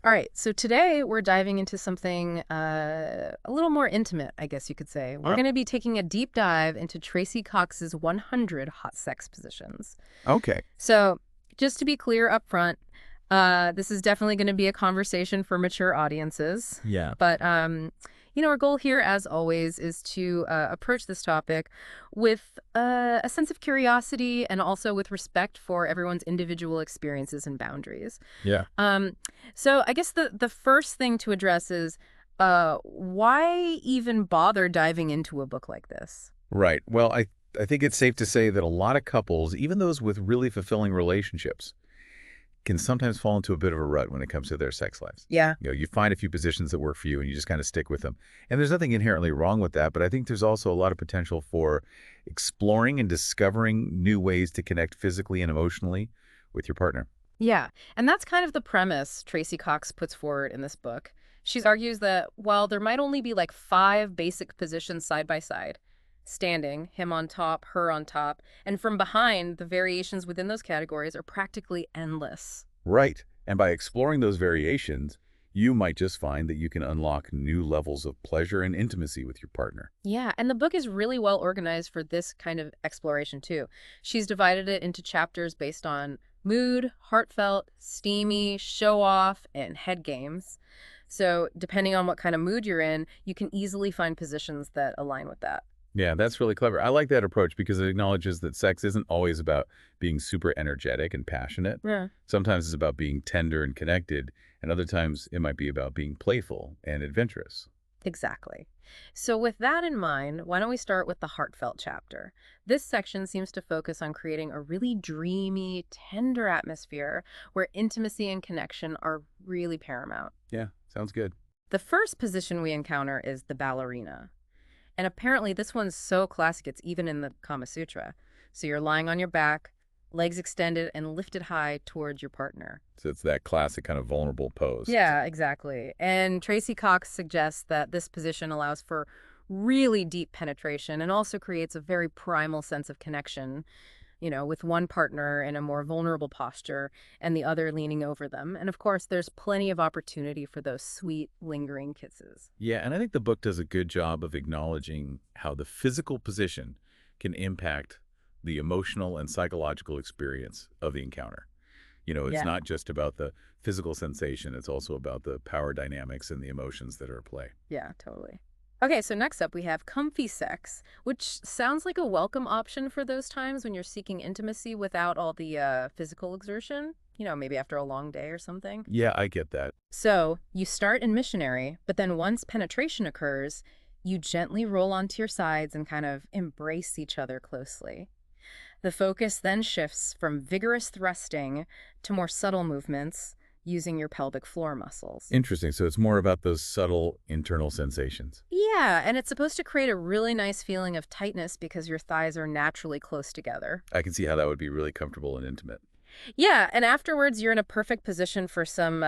All right, so today we're diving into something a little more intimate, I guess you could say. We're Uh, going to be taking a deep dive into Tracy Cox's 100 hot sex positions. okay. So, just to be clear up front, this is definitely going to be a conversation for mature audiences. Yeah. But, our goal here, as always, is to approach this topic with a sense of curiosity and also with respect for everyone's individual experiences and boundaries. Yeah. Um, so I guess the first thing to address is why even bother diving into a book like this? Right. Well, I think it's safe to say that a lot of couples, even those with really fulfilling relationships, can sometimes fall into a bit of a rut when it comes to their sex lives. Yeah. You find a few positions that work for you and you just kind of stick with them. And there's nothing inherently wrong with that, but I think there's also a lot of potential for exploring and discovering new ways to connect physically and emotionally with your partner. Yeah, and that's kind of the premise Tracy Cox puts forward in this book. She argues that while there might only be like five basic positions side by side, standing, him on top, her on top, and from behind, the variations within those categories are practically endless. Right. And by exploring those variations, you might just find that you can unlock new levels of pleasure and intimacy with your partner. Yeah, and the book is really well organized for this kind of exploration too. She's divided it into chapters based on mood, heartfelt, steamy, show off, and head games. So, depending on what kind of mood you're in, you can easily find positions that align with that. Yeah, that's really clever. I like that approach because it acknowledges that sex isn't always about being super energetic and passionate. Yeah. Sometimes it's about being tender and connected, and other times it might be about being playful and adventurous. Exactly. So, with that in mind, why don't we start with the heartfelt chapter? This section seems to focus on creating a really dreamy, tender atmosphere where intimacy and connection are really paramount. Yeah, sounds good. The first position we encounter is the ballerina. And apparently, this one's so classic, it's even in the Kama Sutra. So, you're lying on your back, legs extended and lifted high towards your partner. So it's that classic kind of vulnerable pose. Yeah, exactly. And Tracy Cox suggests that this position allows for really deep penetration and also creates a very primal sense of connection, with one partner in a more vulnerable posture and the other leaning over them. And of course, there's plenty of opportunity for those sweet, lingering kisses. Yeah, and I think the book does a good job of acknowledging how the physical position can impact the emotional and psychological experience of the encounter. It's Yeah. not just about the physical sensation, it's also about the power dynamics and the emotions that are at play. Yeah, totally. Okay, so next up we have comfy sex, which sounds like a welcome option for those times when you're seeking intimacy without all the physical exertion, maybe after a long day or something. Yeah, I get that. So you start in missionary, but then once penetration occurs, you gently roll onto your sides and kind of embrace each other closely. The focus then shifts from vigorous thrusting to more subtle movements using your pelvic floor muscles. Interesting. So it's more about those subtle internal sensations. Yeah, and it's supposed to create a really nice feeling of tightness because your thighs are naturally close together. I can see how that would be really comfortable and intimate. Yeah, and afterwards, you're in a perfect position for some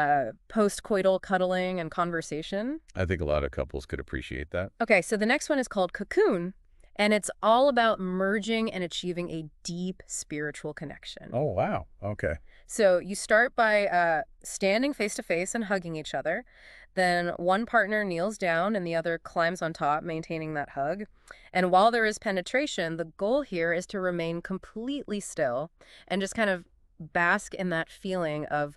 post-coital cuddling and conversation. I think a lot of couples could appreciate that. Okay, so the next one is called Cocoon, and it's all about merging and achieving a deep spiritual connection. Oh, wow. Okay. So you start by standing face to face and hugging each other. Then one partner kneels down and the other climbs on top, maintaining that hug. And while there is penetration, the goal here is to remain completely still and just kind of bask in that feeling of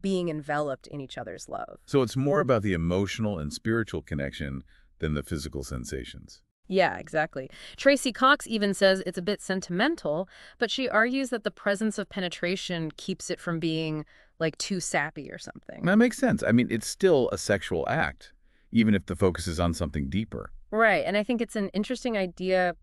being enveloped in each other's love. So it's more about the emotional and spiritual connection than the physical sensations. Yeah, exactly. Tracy Cox even says it's a bit sentimental, but she argues that the presence of penetration keeps it from being like too sappy or something. That makes sense. I mean, it's still a sexual act, even if the focus is on something deeper. Right. And I think it's an interesting idea,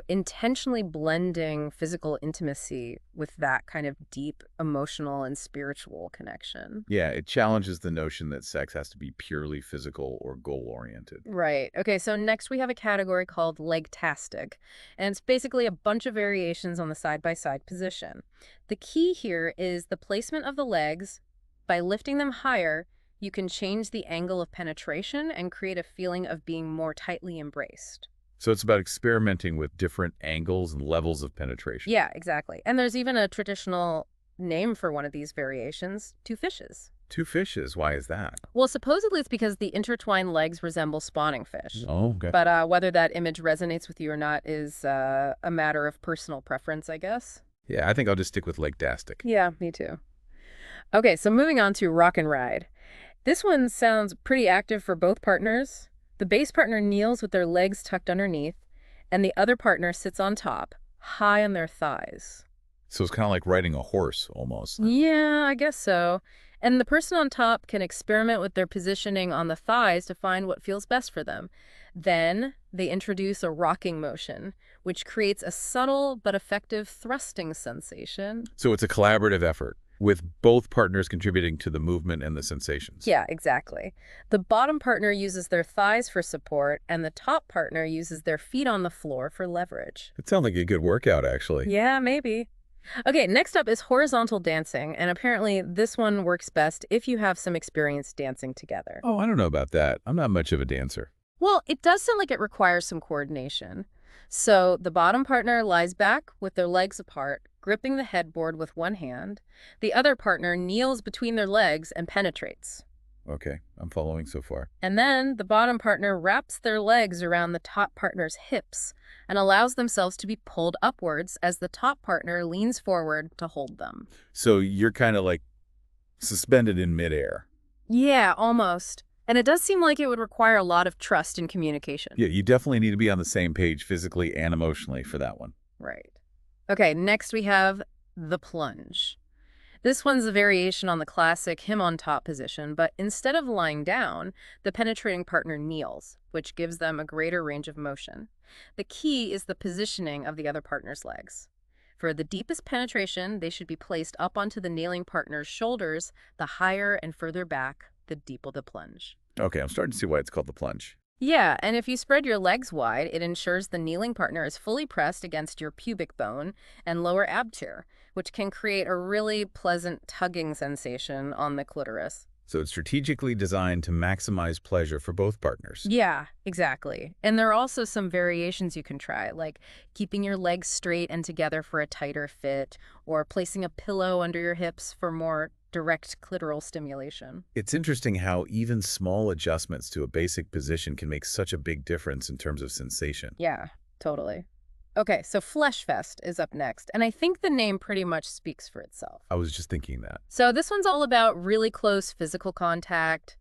intentionally blending physical intimacy with that kind of deep emotional and spiritual connection. Yeah, it challenges the notion that sex has to be purely physical or goal-oriented. Right. Okay, so next we have a category called legtastic, and it's basically a bunch of variations on the side-by-side position. The key here is the placement of the legs. By lifting them higher, you can change the angle of penetration and create a feeling of being more tightly embraced. So it's about experimenting with different angles and levels of penetration. Yeah, exactly. And there's even a traditional name for one of these variations, two fishes. Two fishes. Why is that? Well, supposedly it's because the intertwined legs resemble spawning fish. Oh, okay. But whether that image resonates with you or not is a matter of personal preference, I guess. Yeah, I think I'll just stick with Lake Dastic. Yeah, me too. Okay, so moving on to rock and ride. This one sounds pretty active for both partners. The base partner kneels with their legs tucked underneath, and the other partner sits on top, high on their thighs. So it's kind of like riding a horse almost. Yeah, I guess so. And the person on top can experiment with their positioning on the thighs to find what feels best for them. Then they introduce a rocking motion, which creates a subtle but effective thrusting sensation. So it's a collaborative effort with both partners contributing to the movement and the sensations. Yeah, exactly. The bottom partner uses their thighs for support, and the top partner uses their feet on the floor for leverage. It sounds like a good workout, actually. Yeah, maybe. Okay, next up is horizontal dancing, and apparently this one works best if you have some experience dancing together. Oh, I don't know about that. I'm not much of a dancer. Well, it does sound like it requires some coordination. So the bottom partner lies back with their legs apart, gripping the headboard with one hand. The other partner kneels between their legs and penetrates. Okay, I'm following so far. And then the bottom partner wraps their legs around the top partner's hips and allows themselves to be pulled upwards as the top partner leans forward to hold them. So you're kind of like suspended in midair. Yeah, almost. And it does seem like it would require a lot of trust and communication. Yeah, you definitely need to be on the same page physically and emotionally for that one. Right. Okay, next we have the plunge. This one's a variation on the classic him on top position, but instead of lying down, the penetrating partner kneels, which gives them a greater range of motion. The key is the positioning of the other partner's legs. For the deepest penetration, they should be placed up onto the kneeling partner's shoulders. The higher and further back, the deeper the plunge. Okay, I'm starting to see why it's called the plunge. Yeah, and if you spread your legs wide, it ensures the kneeling partner is fully pressed against your pubic bone and lower ab tier, which can create a really pleasant tugging sensation on the clitoris. So it's strategically designed to maximize pleasure for both partners. Yeah, exactly. And there are also some variations you can try, like keeping your legs straight and together for a tighter fit, or placing a pillow under your hips for more direct clitoral stimulation. It's interesting how even small adjustments to a basic position can make such a big difference in terms of sensation. Yeah, totally. Okay, so Flesh Fest is up next, and I think the name pretty much speaks for itself. I was just thinking that. So this one's all about really close physical contact,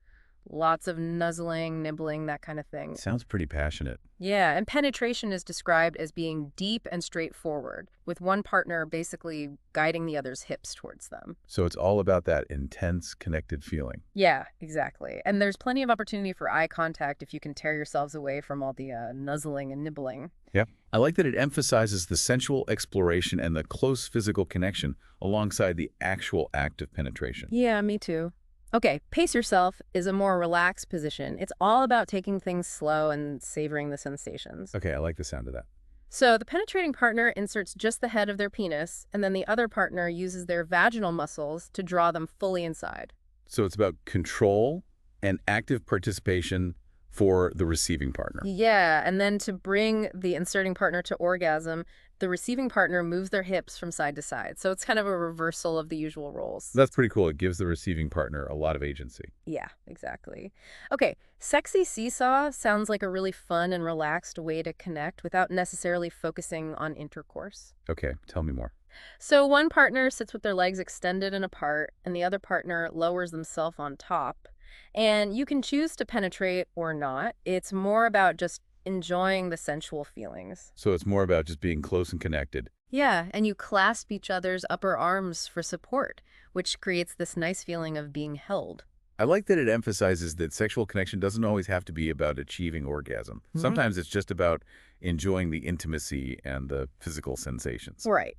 lots of nuzzling, nibbling, that kind of thing. Sounds pretty passionate. Yeah, and penetration is described as being deep and straightforward, with one partner basically guiding the other's hips towards them. So it's all about that intense, connected feeling. Yeah, exactly. And there's plenty of opportunity for eye contact if you can tear yourselves away from all the nuzzling and nibbling. Yeah. I like that it emphasizes the sensual exploration and the close physical connection alongside the actual act of penetration. Yeah, me too. Okay, pace yourself is a more relaxed position. It's all about taking things slow and savoring the sensations. Okay, I like the sound of that. So the penetrating partner inserts just the head of their penis, and then the other partner uses their vaginal muscles to draw them fully inside. So it's about control and active participation for the receiving partner. Yeah, and then to bring the inserting partner to orgasm, the receiving partner moves their hips from side to side. So it's kind of a reversal of the usual roles. That's pretty cool. It gives the receiving partner a lot of agency. Yeah, exactly. Okay, sexy seesaw sounds like a really fun and relaxed way to connect without necessarily focusing on intercourse. Okay, tell me more. So one partner sits with their legs extended and apart, and the other partner lowers themselves on top. And you can choose to penetrate or not. It's more about just enjoying the sensual feelings. So it's more about just being close and connected. Yeah, and you clasp each other's upper arms for support, which creates this nice feeling of being held. I like that it emphasizes that sexual connection doesn't always have to be about achieving orgasm. Sometimes it's just about enjoying the intimacy and the physical sensations. Right.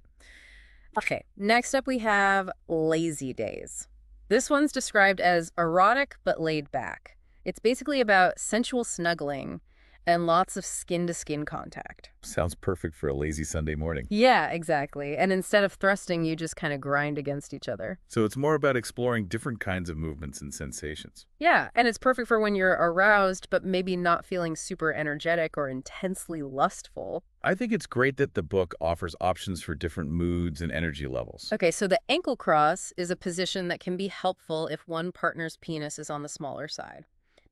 Okay, next up we have lazy days. This one's described as erotic but laid back. It's basically about sensual snuggling, and lots of skin-to-skin contact. Sounds perfect for a lazy Sunday morning. Yeah, exactly. And instead of thrusting, you just kind of grind against each other. So it's more about exploring different kinds of movements and sensations. Yeah, and it's perfect for when you're aroused, but maybe not feeling super energetic or intensely lustful. I think it's great that the book offers options for different moods and energy levels. Okay, so the ankle cross is a position that can be helpful if one partner's penis is on the smaller side.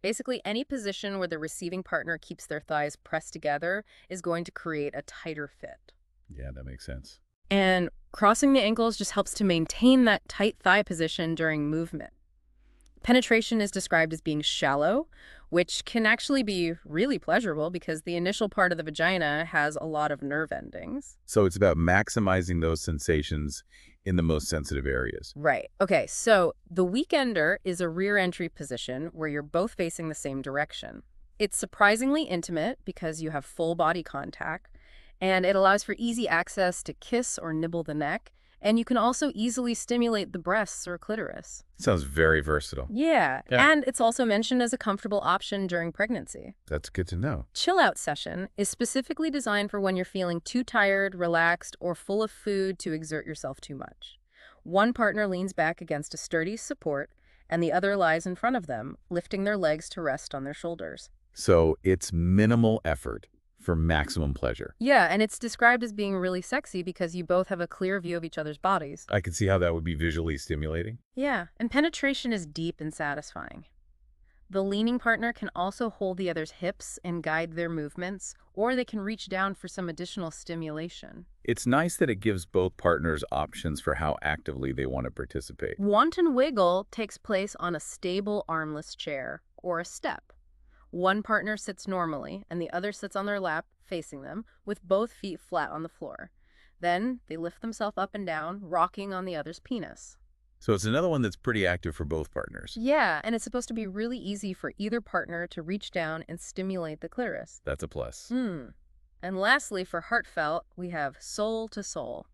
Basically, any position where the receiving partner keeps their thighs pressed together is going to create a tighter fit. Yeah, that makes sense. And crossing the ankles just helps to maintain that tight thigh position during movement. Penetration is described as being shallow, which can actually be really pleasurable because the initial part of the vagina has a lot of nerve endings. So it's about maximizing those sensations in the most sensitive areas. Right. Okay, so the weekender is a rear entry position where you're both facing the same direction. It's surprisingly intimate because you have full body contact, and it allows for easy access to kiss or nibble the neck, and you can also easily stimulate the breasts or clitoris. Sounds very versatile. Yeah, Yeah. and it's also mentioned as a comfortable option during pregnancy. That's good to know. Chill out session is specifically designed for when you're feeling too tired, relaxed, or full of food to exert yourself too much. One partner leans back against a sturdy support, and the other lies in front of them, lifting their legs to rest on their shoulders. So it's minimal effort for maximum pleasure. Yeah, and it's described as being really sexy because you both have a clear view of each other's bodies. I can see how that would be visually stimulating. Yeah, and penetration is deep and satisfying. The leaning partner can also hold the other's hips and guide their movements, or they can reach down for some additional stimulation. It's nice that it gives both partners options for how actively they want to participate. Wanton wiggle takes place on a stable armless chair or a step. One partner sits normally, and the other sits on their lap, facing them, with both feet flat on the floor. Then they lift themselves up and down, rocking on the other's penis. So it's another one that's pretty active for both partners. Yeah, and it's supposed to be really easy for either partner to reach down and stimulate the clitoris. That's a plus. And lastly, for heartfelt, we have soul to soul.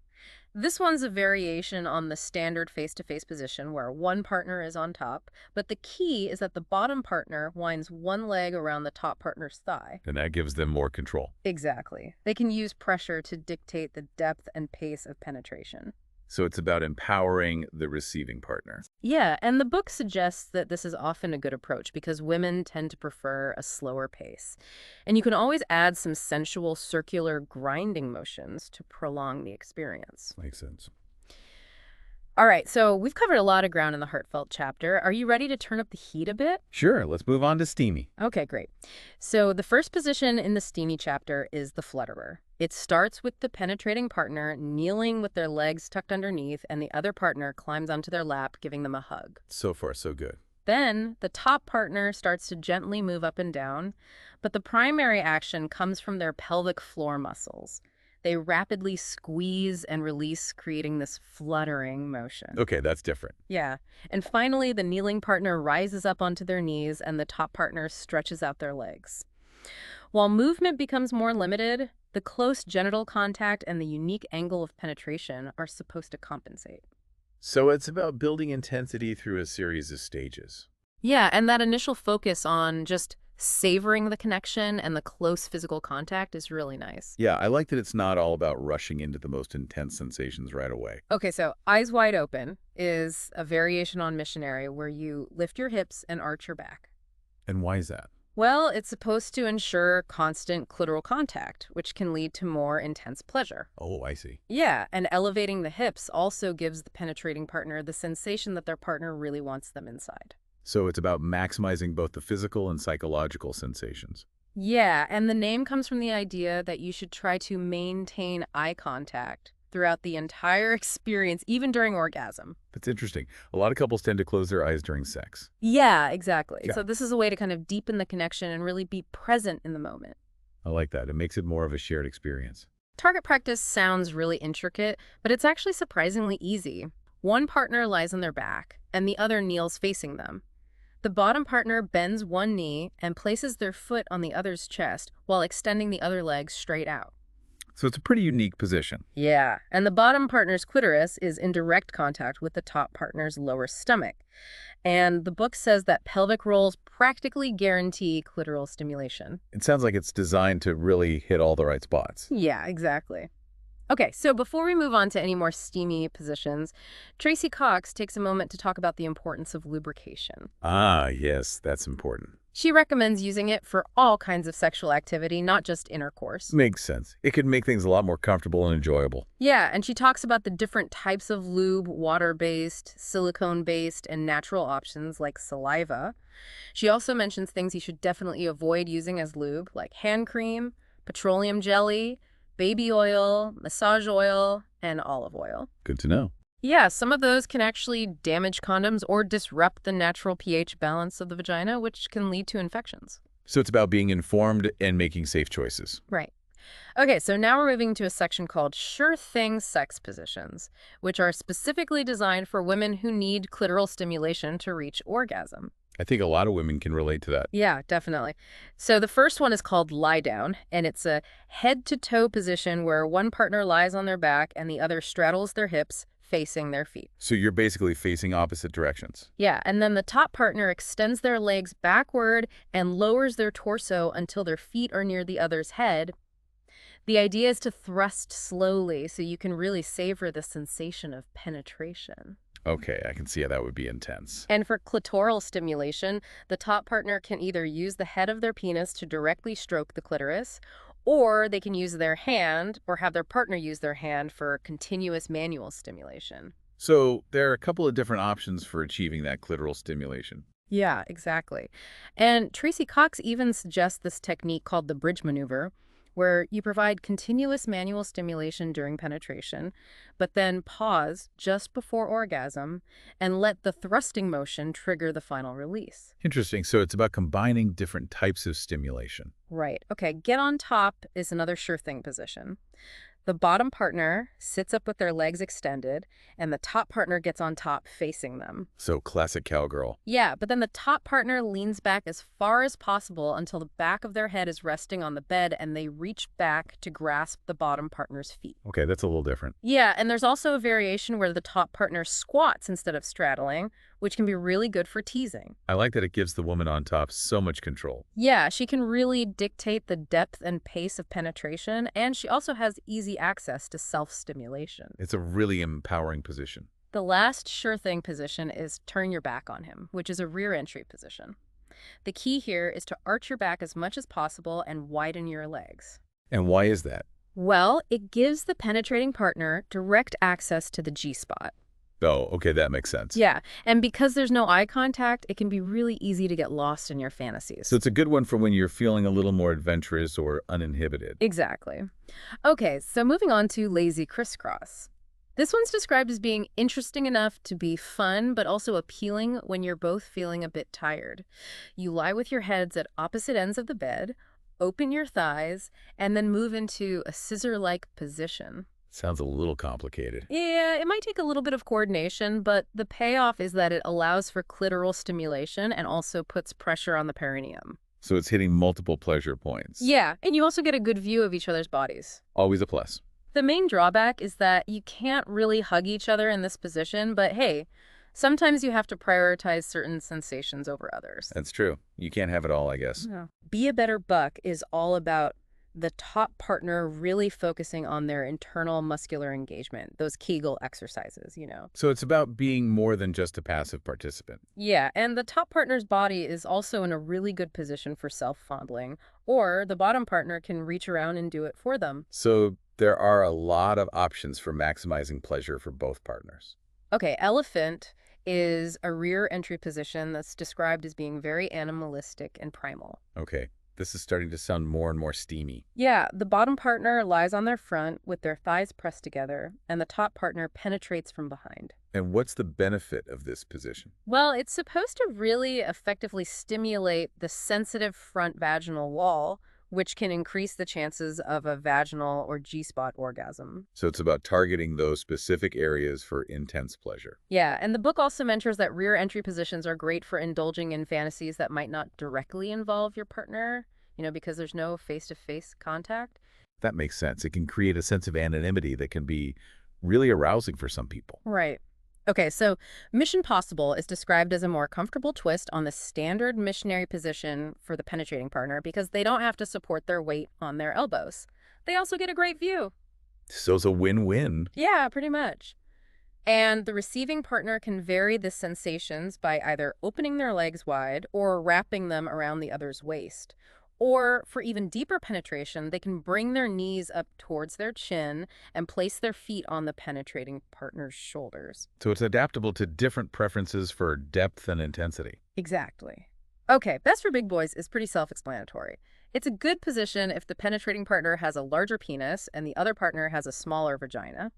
This one's a variation on the standard face-to-face position where one partner is on top, but the key is that the bottom partner winds one leg around the top partner's thigh. And that gives them more control. Exactly. They can use pressure to dictate the depth and pace of penetration. So it's about empowering the receiving partner. Yeah, and the book suggests that this is often a good approach because women tend to prefer a slower pace. And you can always add some sensual circular grinding motions to prolong the experience. Makes sense. All right, so we've covered a lot of ground in the heartfelt chapter. Are you ready to turn up the heat a bit? Sure, let's move on to steamy. Okay, great. So the first position in the steamy chapter is the flutterer. It starts with the penetrating partner kneeling with their legs tucked underneath, and the other partner climbs onto their lap, giving them a hug. So far, so good. Then the top partner starts to gently move up and down, but the primary action comes from their pelvic floor muscles. They rapidly squeeze and release, creating this fluttering motion. Okay, that's different. Yeah. And finally, the kneeling partner rises up onto their knees and the top partner stretches out their legs. While movement becomes more limited, the close genital contact and the unique angle of penetration are supposed to compensate. So it's about building intensity through a series of stages. Yeah, and that initial focus on just savoring the connection and the close physical contact is really nice. Yeah, I like that it's not all about rushing into the most intense sensations right away. Okay, so Eyes Wide Open is a variation on missionary where you lift your hips and arch your back. And why is that? Well, it's supposed to ensure constant clitoral contact, which can lead to more intense pleasure. Oh, I see. Yeah, and elevating the hips also gives the penetrating partner the sensation that their partner really wants them inside. So it's about maximizing both the physical and psychological sensations. Yeah, and the name comes from the idea that you should try to maintain eye contact throughout the entire experience, even during orgasm. That's interesting. A lot of couples tend to close their eyes during sex. Yeah, exactly. Yeah. So this is a way to kind of deepen the connection and really be present in the moment. I like that. It makes it more of a shared experience. Target practice sounds really intricate, but it's actually surprisingly easy. One partner lies on their back, and the other kneels facing them. The bottom partner bends one knee and places their foot on the other's chest while extending the other leg straight out. So it's a pretty unique position. Yeah, and the bottom partner's clitoris is in direct contact with the top partner's lower stomach. And the book says that pelvic rolls practically guarantee clitoral stimulation. It sounds like it's designed to really hit all the right spots. Yeah, exactly. Okay, so before we move on to any more steamy positions, Tracy Cox takes a moment to talk about the importance of lubrication. Ah, yes, that's important. She recommends using it for all kinds of sexual activity, not just intercourse. Makes sense. It could make things a lot more comfortable and enjoyable. Yeah, and she talks about the different types of lube, water-based, silicone-based, and natural options like saliva. She also mentions things you should definitely avoid using as lube, like hand cream, petroleum jelly, baby oil, massage oil, and olive oil. Good to know. Yeah, some of those can actually damage condoms or disrupt the natural pH balance of the vagina, which can lead to infections. So it's about being informed and making safe choices. Right. Okay, so now we're moving to a section called Sure Thing Sex Positions, which are specifically designed for women who need clitoral stimulation to reach orgasm. I think a lot of women can relate to that. Yeah, definitely. So the first one is called lie down, and it's a head-to-toe position where one partner lies on their back and the other straddles their hips, facing their feet. So you're basically facing opposite directions. Yeah, and then the top partner extends their legs backward and lowers their torso until their feet are near the other's head. The idea is to thrust slowly so you can really savor the sensation of penetration. Okay, I can see how that would be intense. And for clitoral stimulation, the top partner can either use the head of their penis to directly stroke the clitoris, or they can use their hand or have their partner use their hand for continuous manual stimulation. So there are a couple of different options for achieving that clitoral stimulation. Yeah, exactly. And Tracy Cox even suggests this technique called the bridge maneuver, where you provide continuous manual stimulation during penetration, but then pause just before orgasm and let the thrusting motion trigger the final release. Interesting. So it's about combining different types of stimulation. Right. Okay, get on top is another sure thing position. The bottom partner sits up with their legs extended, and the top partner gets on top facing them. So classic cowgirl. Yeah, but then the top partner leans back as far as possible until the back of their head is resting on the bed and they reach back to grasp the bottom partner's feet. Okay, that's a little different. Yeah, and there's also a variation where the top partner squats instead of straddling, which can be really good for teasing. I like that it gives the woman on top so much control. Yeah, she can really dictate the depth and pace of penetration, and she also has easy access to self-stimulation. It's a really empowering position. The last sure thing position is turn your back on him, which is a rear entry position. The key here is to arch your back as much as possible and widen your legs. And why is that? Well, it gives the penetrating partner direct access to the G-spot. Oh, okay, that makes sense. Yeah, and because there's no eye contact, it can be really easy to get lost in your fantasies. So it's a good one for when you're feeling a little more adventurous or uninhibited. Exactly. Okay, so moving on to lazy crisscross. This one's described as being interesting enough to be fun, but also appealing when you're both feeling a bit tired. You lie with your heads at opposite ends of the bed, open your thighs, and then move into a scissor-like position. Sounds a little complicated. Yeah, it might take a little bit of coordination, but the payoff is that it allows for clitoral stimulation and also puts pressure on the perineum. So it's hitting multiple pleasure points. Yeah, and you also get a good view of each other's bodies. Always a plus. The main drawback is that you can't really hug each other in this position, but hey, sometimes you have to prioritize certain sensations over others. That's true. You can't have it all, I guess. Yeah. Be a Better Buck is all about the top partner really focusing on their internal muscular engagement, those Kegel exercises. So it's about being more than just a passive participant. Yeah, and the top partner's body is also in a really good position for self-fondling, or the bottom partner can reach around and do it for them. So there are a lot of options for maximizing pleasure for both partners. Okay, elephant is a rear entry position that's described as being very animalistic and primal. Okay, this is starting to sound more and more steamy. Yeah, the bottom partner lies on their front with their thighs pressed together, and the top partner penetrates from behind. And what's the benefit of this position? Well, it's supposed to really effectively stimulate the sensitive front vaginal wall, which can increase the chances of a vaginal or G-spot orgasm. So it's about targeting those specific areas for intense pleasure. Yeah, and the book also mentions that rear entry positions are great for indulging in fantasies that might not directly involve your partner, because there's no face-to-face contact. That makes sense. It can create a sense of anonymity that can be really arousing for some people. Right. Okay, so Mission Possible is described as a more comfortable twist on the standard missionary position for the penetrating partner because they don't have to support their weight on their elbows. They also get a great view. So it's a win-win. Yeah, pretty much. And the receiving partner can vary the sensations by either opening their legs wide or wrapping them around the other's waist. Or for even deeper penetration, they can bring their knees up towards their chin and place their feet on the penetrating partner's shoulders. So it's adaptable to different preferences for depth and intensity. Exactly. Okay, best for big boys is pretty self-explanatory. It's a good position if the penetrating partner has a larger penis and the other partner has a smaller vagina.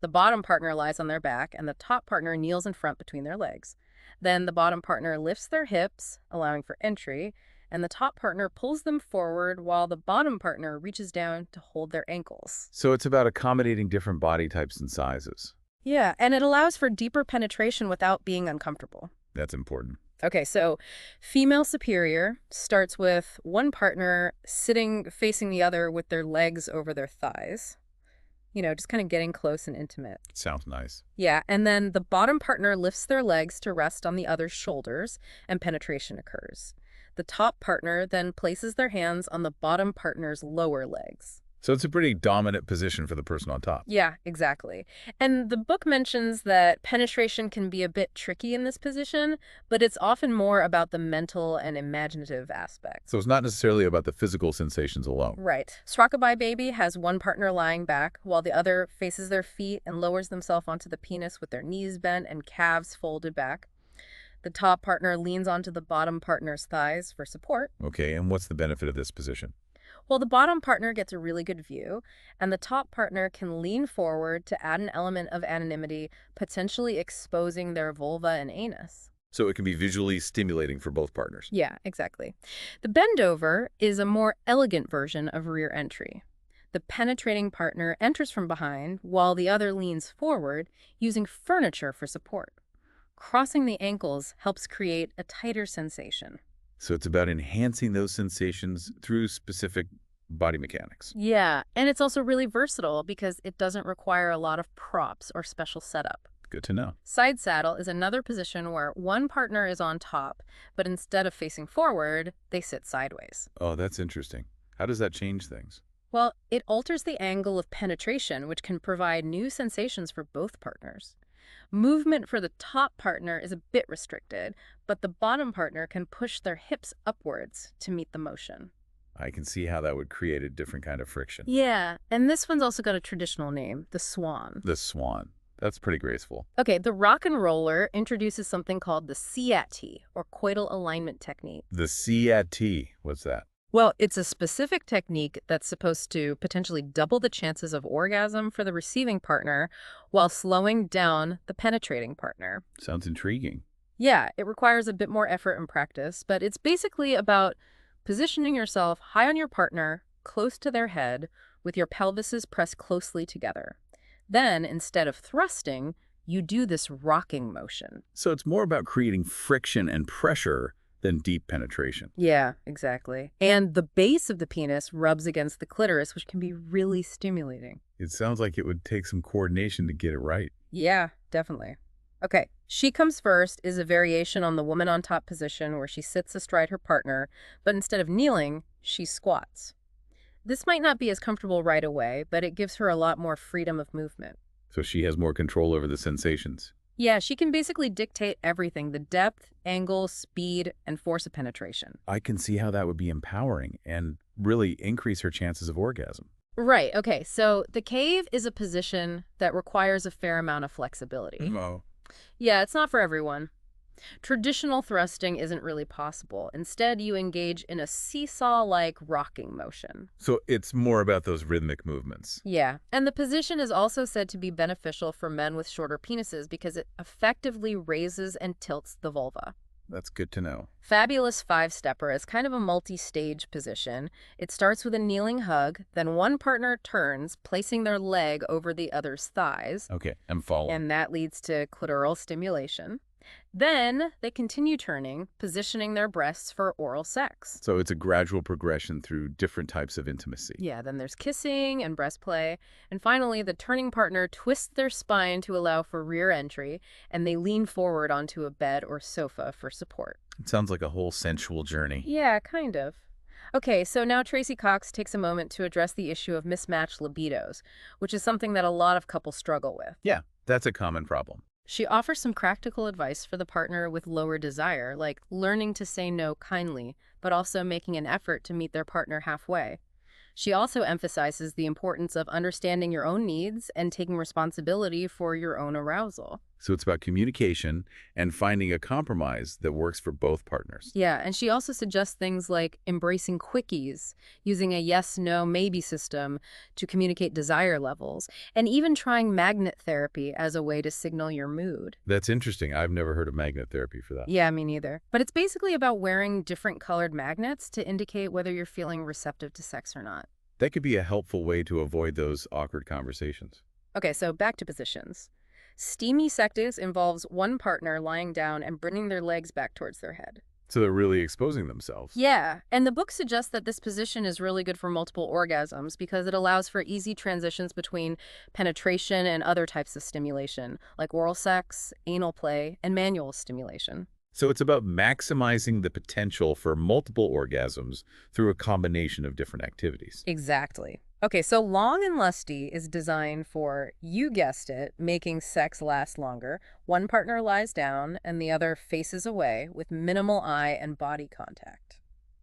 The bottom partner lies on their back, and the top partner kneels in front between their legs. Then the bottom partner lifts their hips, allowing for entry, and the top partner pulls them forward while the bottom partner reaches down to hold their ankles. So it's about accommodating different body types and sizes. Yeah, and it allows for deeper penetration without being uncomfortable. That's important. Okay, so female superior starts with one partner sitting facing the other with their legs over their thighs. Just kind of getting close and intimate. Sounds nice. Yeah, and then the bottom partner lifts their legs to rest on the other's shoulders, and penetration occurs. The top partner then places their hands on the bottom partner's lower legs. So it's a pretty dominant position for the person on top. Yeah, exactly. And the book mentions that penetration can be a bit tricky in this position, but it's often more about the mental and imaginative aspects. So it's not necessarily about the physical sensations alone. Right. Rockabye Baby has one partner lying back while the other faces their feet and lowers themselves onto the penis with their knees bent and calves folded back. The top partner leans onto the bottom partner's thighs for support. Okay, and what's the benefit of this position? Well, the bottom partner gets a really good view, and the top partner can lean forward to add an element of anonymity, potentially exposing their vulva and anus. So it can be visually stimulating for both partners. Yeah, exactly. The bend over is a more elegant version of rear entry. The penetrating partner enters from behind while the other leans forward, using furniture for support. Crossing the ankles helps create a tighter sensation. So it's about enhancing those sensations through specific body mechanics. Yeah, and it's also really versatile because it doesn't require a lot of props or special setup. Good to know. Side saddle is another position where one partner is on top, but instead of facing forward, they sit sideways. Oh, that's interesting. How does that change things? Well, it alters the angle of penetration, which can provide new sensations for both partners. Movement for the top partner is a bit restricted, but the bottom partner can push their hips upwards to meet the motion. I can see how that would create a different kind of friction. Yeah, and this one's also got a traditional name, the swan. The swan. That's pretty graceful. Okay, the rock and roller introduces something called the C-at-T, or coital alignment technique. The C at T. What's that? Well, it's a specific technique that's supposed to potentially double the chances of orgasm for the receiving partner while slowing down the penetrating partner. Sounds intriguing. Yeah, it requires a bit more effort and practice, but it's basically about positioning yourself high on your partner, close to their head, with your pelvises pressed closely together. Then, instead of thrusting, you do this rocking motion. So it's more about creating friction and pressure than deep penetration. Yeah, exactly. And the base of the penis rubs against the clitoris, which can be really stimulating. It sounds like it would take some coordination to get it right. Yeah, definitely. Okay, She Comes First is a variation on the woman on top position where she sits astride her partner, but instead of kneeling, she squats. This might not be as comfortable right away, but it gives her a lot more freedom of movement. So she has more control over the sensations. Yeah, she can basically dictate everything, the depth, angle, speed, and force of penetration. I can see how that would be empowering and really increase her chances of orgasm. Right, okay, so the cave is a position that requires a fair amount of flexibility. Oh. Yeah, it's not for everyone. Traditional thrusting isn't really possible. Instead, you engage in a seesaw-like rocking motion. So it's more about those rhythmic movements. Yeah, and the position is also said to be beneficial for men with shorter penises because it effectively raises and tilts the vulva. That's good to know. Fabulous Five-Stepper is kind of a multi-stage position. It starts with a kneeling hug, then one partner turns, placing their leg over the other's thighs, Okay, I'm following. and that leads to clitoral stimulation. Then they continue turning, positioning their breasts for oral sex. So it's a gradual progression through different types of intimacy. Yeah, then there's kissing and breast play. And finally, the turning partner twists their spine to allow for rear entry, and they lean forward onto a bed or sofa for support. It sounds like a whole sensual journey. Yeah, kind of. Okay, so now Tracy Cox takes a moment to address the issue of mismatched libidos, which is something that a lot of couples struggle with. Yeah, that's a common problem. She offers some practical advice for the partner with lower desire, like learning to say no kindly, but also making an effort to meet their partner halfway. She also emphasizes the importance of understanding your own needs and taking responsibility for your own arousal. So it's about communication and finding a compromise that works for both partners. Yeah, and she also suggests things like embracing quickies, using a yes, no, maybe system to communicate desire levels, and even trying magnet therapy as a way to signal your mood. That's interesting. I've never heard of magnet therapy for that. Yeah, me neither. But it's basically about wearing different colored magnets to indicate whether you're feeling receptive to sex or not. That could be a helpful way to avoid those awkward conversations. Okay, so back to positions. Steamy sectus involves one partner lying down and bringing their legs back towards their head. So they're really exposing themselves. Yeah, and the book suggests that this position is really good for multiple orgasms because it allows for easy transitions between penetration and other types of stimulation, like oral sex, anal play, and manual stimulation. So it's about maximizing the potential for multiple orgasms through a combination of different activities. Exactly. Okay, so Long and Lusty is designed for, you guessed it, making sex last longer. One partner lies down and the other faces away with minimal eye and body contact.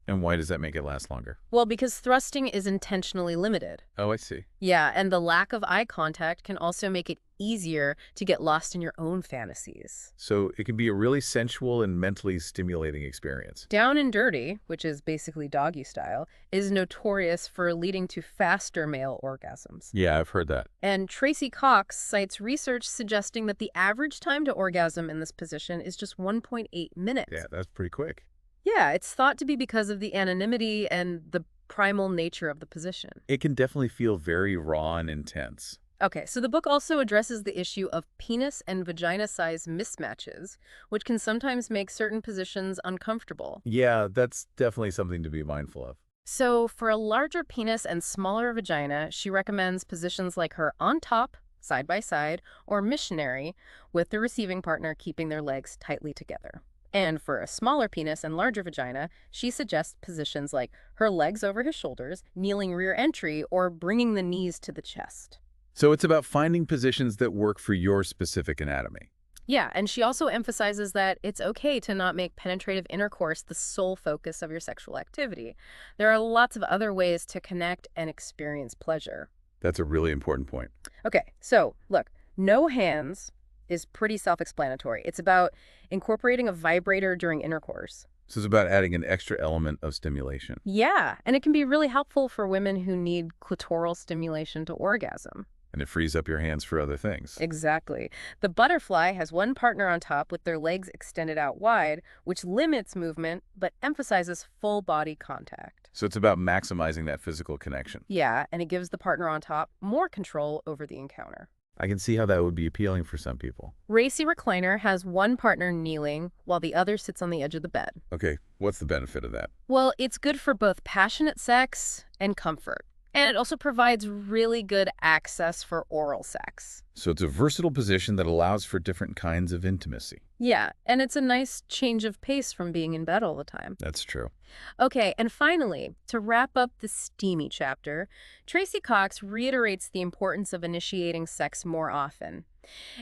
And why does that make it last longer? Well, because thrusting is intentionally limited. Oh, I see. Yeah, and the lack of eye contact can also make it easier to get lost in your own fantasies. So it can be a really sensual and mentally stimulating experience. Down and Dirty, which is basically doggy style, is notorious for leading to faster male orgasms. Yeah, I've heard that. And Tracy Cox cites research suggesting that the average time to orgasm in this position is just 1.8 minutes. Yeah, that's pretty quick. Yeah, it's thought to be because of the anonymity and the primal nature of the position. It can definitely feel very raw and intense. Okay, so the book also addresses the issue of penis and vagina size mismatches, which can sometimes make certain positions uncomfortable. Yeah, that's definitely something to be mindful of. So for a larger penis and smaller vagina, she recommends positions like her on top, side by side, or missionary, with the receiving partner keeping their legs tightly together. And for a smaller penis and larger vagina, she suggests positions like her legs over his shoulders, kneeling rear entry, or bringing the knees to the chest. So it's about finding positions that work for your specific anatomy. Yeah, and she also emphasizes that it's okay to not make penetrative intercourse the sole focus of your sexual activity. There are lots of other ways to connect and experience pleasure. That's a really important point. Okay, so look, no hands is pretty self-explanatory. It's about incorporating a vibrator during intercourse. So it's about adding an extra element of stimulation. Yeah, and it can be really helpful for women who need clitoral stimulation to orgasm. And it frees up your hands for other things. Exactly. The butterfly has one partner on top with their legs extended out wide, which limits movement but emphasizes full body contact. So it's about maximizing that physical connection. Yeah, and it gives the partner on top more control over the encounter. I can see how that would be appealing for some people. Racy Recliner has one partner kneeling while the other sits on the edge of the bed. Okay, what's the benefit of that? Well, it's good for both passionate sex and comfort. And it also provides really good access for oral sex. So it's a versatile position that allows for different kinds of intimacy. Yeah, and it's a nice change of pace from being in bed all the time. That's true. Okay, and finally, to wrap up the steamy chapter, Tracy Cox reiterates the importance of initiating sex more often.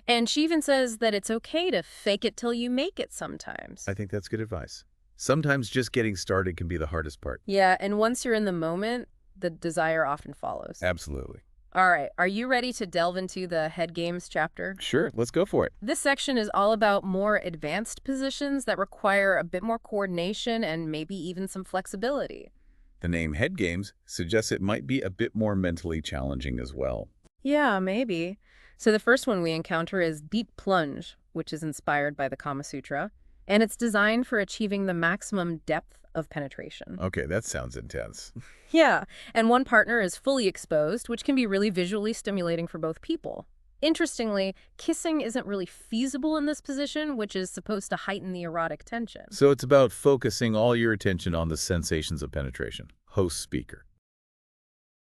And she even says that it's okay to fake it till you make it sometimes. I think that's good advice. Sometimes just getting started can be the hardest part. Yeah, and once you're in the moment, the desire often follows. Absolutely. All right, are you ready to delve into the head games chapter? Sure, let's go for it. This section is all about more advanced positions that require a bit more coordination and maybe even some flexibility. The name Head Games suggests it might be a bit more mentally challenging as well. Yeah, maybe. So the first one we encounter is Deep Plunge, which is inspired by the Kama Sutra, and it's designed for achieving the maximum depth of penetration. Okay, that sounds intense. Yeah, and one partner is fully exposed, which can be really visually stimulating for both people. Interestingly, kissing isn't really feasible in this position, which is supposed to heighten the erotic tension. So it's about focusing all your attention on the sensations of penetration. Host speaker.